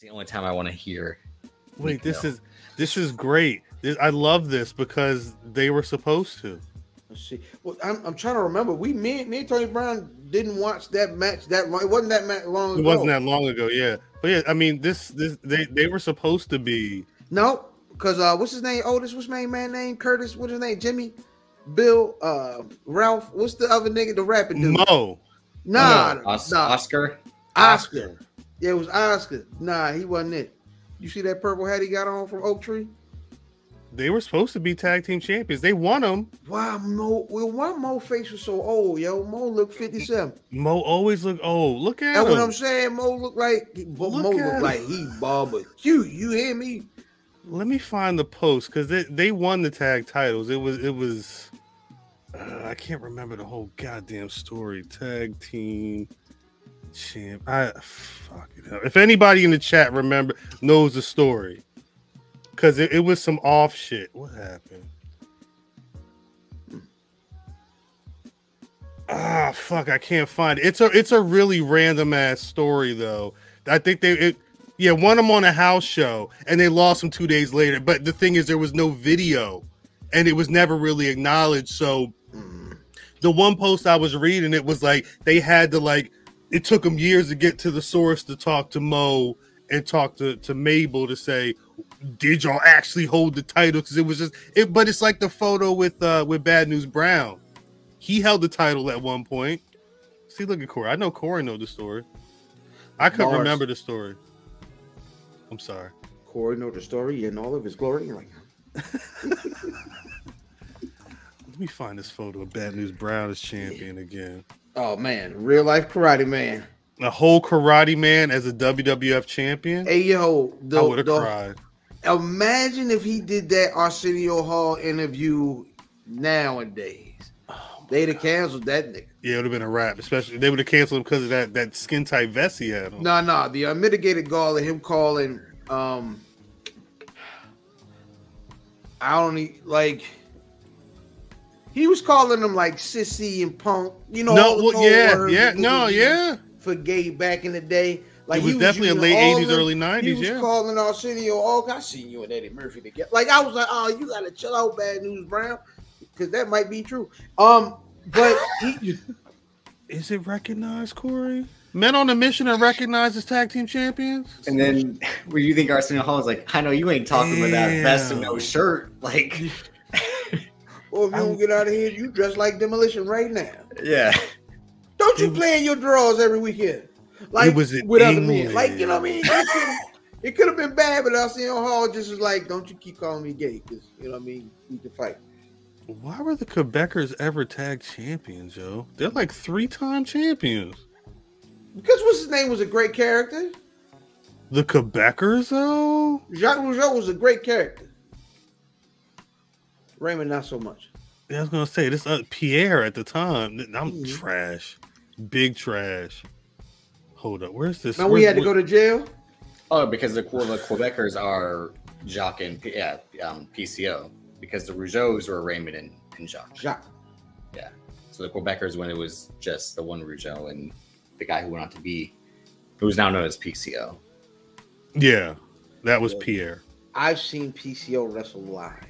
the only time I want to hear. Wait, this is great. I love this because they were supposed to. Let's see. Well, I'm trying to remember. Me and Tony Brown didn't watch that match that long. It wasn't that match long ago. It wasn't that long ago, yeah. But yeah, I mean, they were supposed to be. No, because what's his name? Otis. What's my man name? Curtis. What's his name? Jimmy. Bill. Ralph. What's the other nigga? The rapping dude. Mo. Nah. Oscar. Oscar. Yeah, it was Oscar. Nah, he wasn't it. You see that purple hat he got on from Oak Tree? They were supposed to be tag team champions. They won them. Wow, Mo. Well, why Mo face was so old, yo? Mo looked 57. Mo always looked old. Look at him. That's what I'm saying. Mo looked like he barbecue. You hear me? Let me find the post because they won the tag titles. It was I can't remember the whole goddamn story. Tag team champ. Fuck it up. If anybody in the chat knows the story. Because it was some off shit. What happened? Fuck! I can't find it. It's a really random ass story though. I think won them on a house show and they lost them 2 days later. But the thing is, there was no video, and it was never really acknowledged. So the one post I was reading, it was like they had to it took them years to get to the source to talk to Mo and talk to Mabel to say, did y'all actually hold the title? Because it was just but it's like the photo with Bad News Brown. He held the title at one point. See, look at Corey. I know Corey knows the story. I couldn't remember the story. I'm sorry. Corey knows the story in all of his glory. Let me find this photo of Bad News Brown as champion again. Oh man, real life Karate Man. A whole Karate Man as a WWF champion. Hey yo, I would have cried. Imagine if he did that Arsenio Hall interview nowadays. They'd have canceled that nigga. Yeah, it would have been a wrap. Especially they would have canceled him because of that skin tight vest he had on. No, the unmitigated gall of him calling. I don't need he was calling them like sissy and punk. You know, for gay back in the day. Like it was definitely a late 80s, early 90s. He was calling Arsenio. Oh, I seen you and Eddie Murphy together. Like I was like, oh, you gotta chill out, Bad News Brown, because that might be true. But is it recognized, Corey? Men on a Mission are recognized as tag team champions. And then where you think Arsenio Hall is like, I know you ain't talking about that vest and no shirt, like. Well, if you don't get out of here, you dress like Demolition right now. Yeah. Don't you play in your drawers every weekend? Like it was with other men. Like, you know what I mean? It could have been bad, but Arsenio Hall just was like, don't you keep calling me gay, because you know what I mean? We can fight. Why were the Quebecers ever tag champions, yo? They're like 3-time champions. Because what's his name was a great character. The Quebecers, though? Jacques Rougeau was a great character. Raymond, not so much. Yeah, I was gonna say this. Pierre at the time, I'm trash, big trash. Hold up, where's this? Now we had to go to jail. Oh, because the Quebecers are Jacques and PCO. Because the Rougeaus were Raymond and Jacques. Yeah. So the Quebecers, when it was just the one Rougeau and the guy who went on to be, who is now known as PCO. Yeah, that was Pierre. I've seen PCO wrestle live.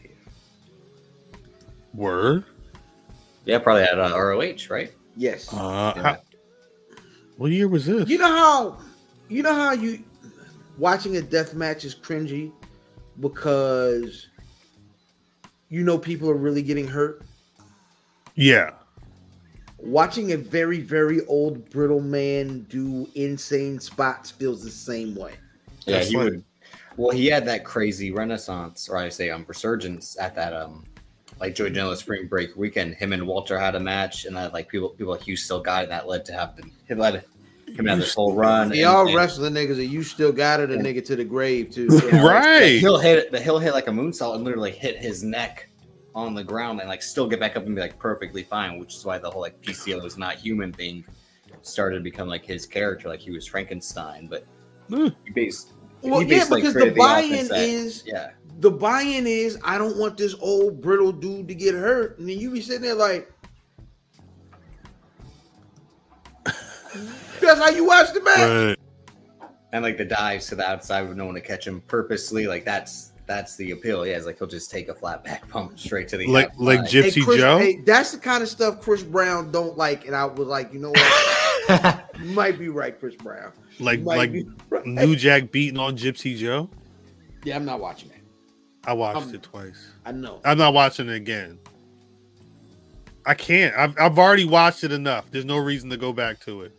Word? Yeah, probably at ROH, right? Yes. What year was this? You know how you watching a death match is cringy because you know people are really getting hurt. Yeah. Watching a very, very old brittle man do insane spots feels the same way. Yeah, he would. Well, he had that crazy renaissance, or I say resurgence at that like Joey Janela Spring Break weekend. Him and Walter had a match, and that like people like Hugh still got it. And that led to have him have this whole run. Y'all wrestling niggas, and you still got it, a nigga to the grave too. Right? He'll hit like a moonsault and literally hit his neck on the ground, and like still get back up and be like perfectly fine. Which is why the whole like PCO is not human thing started to become like his character, like he was Frankenstein. But because the buy-in is I don't want this old brittle dude to get hurt, and then you be sitting there like, that's how you watch the match. Right. And like the dives to the outside with no one to catch him purposely, like that's the appeal. Yeah, it's like he'll just take a flat back pump straight to the like Gypsy Joe. Hey, that's the kind of stuff Chris Brown don't like, and I was like, you know what? You might be right, Chris Brown. Like New Jack beating on Gypsy Joe. Yeah, I'm not watching that. I watched it twice. I know. I'm not watching it again. I can't. I've already watched it enough. There's no reason to go back to it.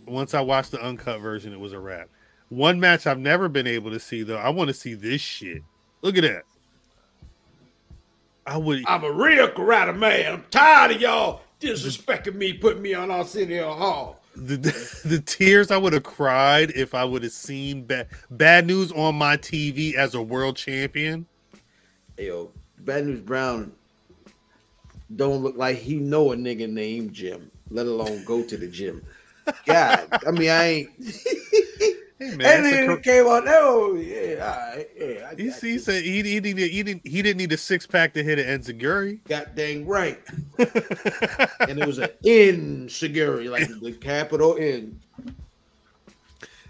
Once I watched the uncut version, it was a wrap. One match I've never been able to see, though. I want to see this shit. Look at that. I'm a real karate man. I'm tired of y'all disrespecting me, putting me on Arsenio Hall. The tears I would have cried if I would have seen Bad News on my TV as a world champion. Yo, Bad News Brown don't look like he know a nigga named Jim, let alone go to the gym. God, I mean, I ain't. Hey man, that nigga came out. Oh yeah, all right, yeah. He said he didn't need a 6-pack to hit an enziguri. God dang right. And it was an enziguri, like the capital N.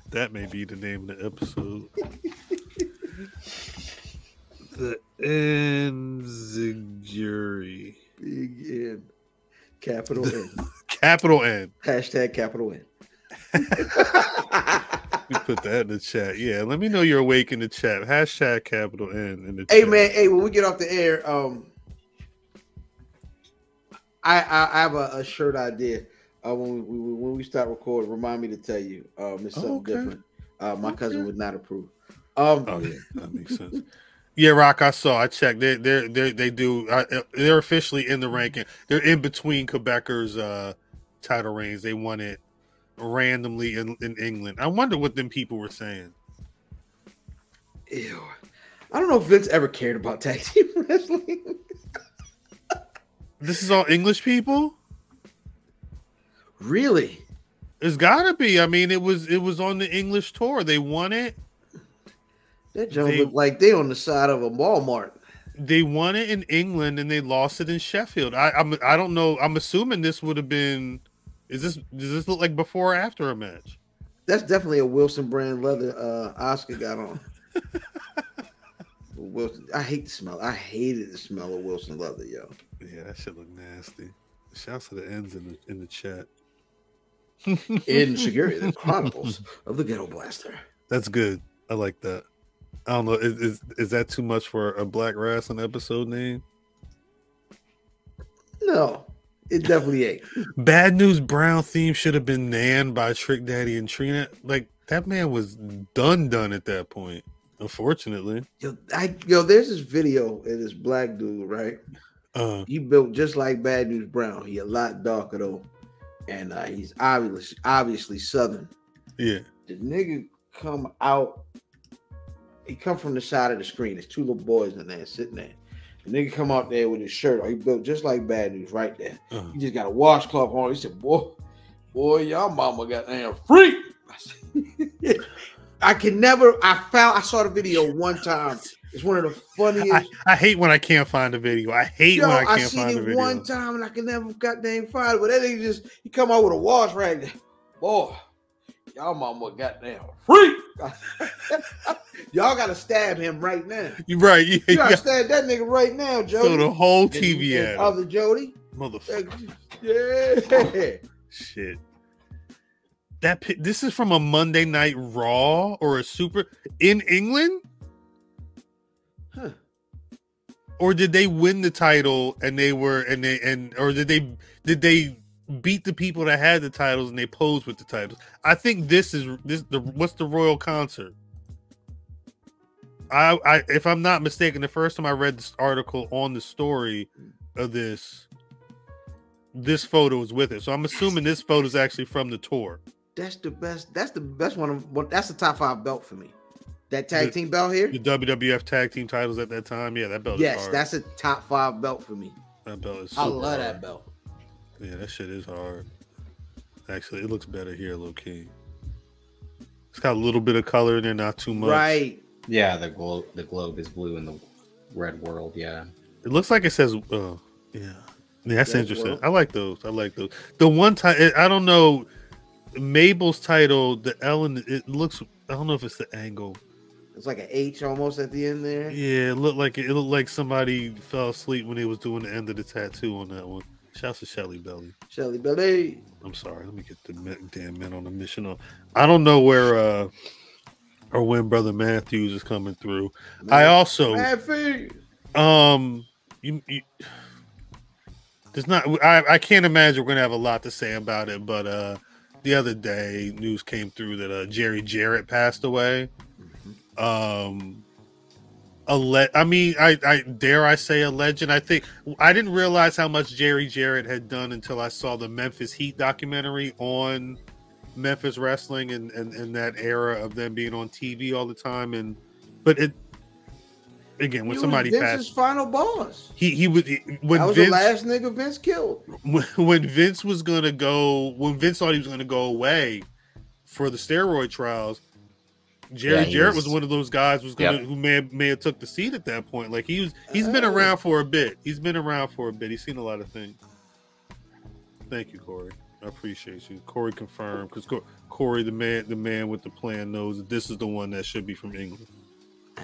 That may be the name of the episode. The enziguri. Big N. Capital N. Capital N. Hashtag capital N. We put that in the chat. Yeah, let me know you're awake in the chat. Hashtag capital N in the chat. Hey man, when we get off the air, I have a shirt idea. When we start recording, remind me to tell you. It's something different. My cousin would not approve. Oh yeah, that makes sense. Yeah, Rock, I checked. They do. They're officially in the ranking. They're in between Quebecers' title reigns. They won it randomly in England. I wonder what them people were saying. Ew. I don't know if Vince ever cared about tag team wrestling. This is all English people? Really? It's gotta be. I mean, it was on the English tour. They won it. That jump looked like they on the side of a Walmart. They won it in England and they lost it in Sheffield. I don't know. I'm assuming this would have been. Does this look like before or after a match? That's definitely a Wilson brand leather Oscar got on. Wilson, I hate the smell. I hated the smell of Wilson leather, yo. Yeah, that shit look nasty. Shouts to the ends in the chat. In Shiguri, the Chronicles of the Ghetto Blaster. That's good. I like that. I don't know. Is that too much for a Black Wrestling episode name? No, it definitely ain't. Bad News Brown theme should have been Nan by Trick Daddy and Trina. Like, that man was done at that point. Unfortunately. Yo, there's this video of this black dude, right? He built just like Bad News Brown. He a lot darker though, and he's obviously Southern. Yeah. The nigga come out. He come from the side of the screen. There's two little boys in there sitting there. The nigga come out there with his shirt on. He built just like Bad News right there. He just got a washcloth on. He said, boy, y'all mama got damn freak. I saw the video one time. It's one of the funniest. I hate when I can't find the video. I can't find the video. One time and I can never goddamn find it. But that nigga he come out with a wash rag. Boy, y'all mama goddamn freak. Y'all gotta stab him right now. You're right. You gotta stab that nigga right now, Jody. So the whole TV ad. Other Jody. Motherfucker. Yeah. Shit. This is from a Monday Night Raw or a Super in England? Huh. Or did they win the title or did they beat the people that had the titles and they posed with the titles? I think what's the Royal Concert? I if I'm not mistaken, the first time I read this article on the story of this photo was with it. So I'm assuming this photo is actually from the tour. That's the best. That's the best one. That's the top 5 belt for me. That tag team belt here. The WWF tag team titles at that time. Yeah, that belt. Yes, is hard. That's a top 5 belt for me. That belt is. I love hard. that belt. Yeah, that shit is hard. Actually, it looks better here, low key. It's got a little bit of color in there, not too much. Right. Yeah, the globe is blue in the red world. Yeah. It looks like it says. Yeah, that's interesting. World. I like those. The one time I don't know. Mabel's title, the L in it looks. I don't know if it's the angle. It's like an H almost at the end there. Yeah, it looked like somebody fell asleep when they was doing the end of the tattoo on that one. Shouts to Shelly Belly. Shelly Belly. I'm sorry. Let me get the damn men on the mission on. I don't know where or when Brother Matthews is coming through. I also you there's not. I can't imagine we're gonna have a lot to say about it, but the other day news came through that Jerry Jarrett passed away. I dare I say a legend. I think I didn't realize how much Jerry Jarrett had done until I saw the Memphis Heat documentary on Memphis wrestling and that era of them being on TV all the time. But again, when somebody Vince's passed, final boss. He was when that was Vince, the last nigga Vince killed. When Vince was gonna go, when Vince thought he was gonna go away for the steroid trials. Jerry Jarrett was one of those guys who may have took the seat at that point. Like he's been around for a bit. He's been around for a bit. He's seen a lot of things. Thank you, Corey. I appreciate you. Corey confirmed because Corey, the man with the plan, knows that this is the one that should be from England.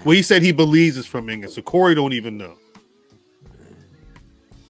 Well, he said he believes it's from England, so Corey don't even know.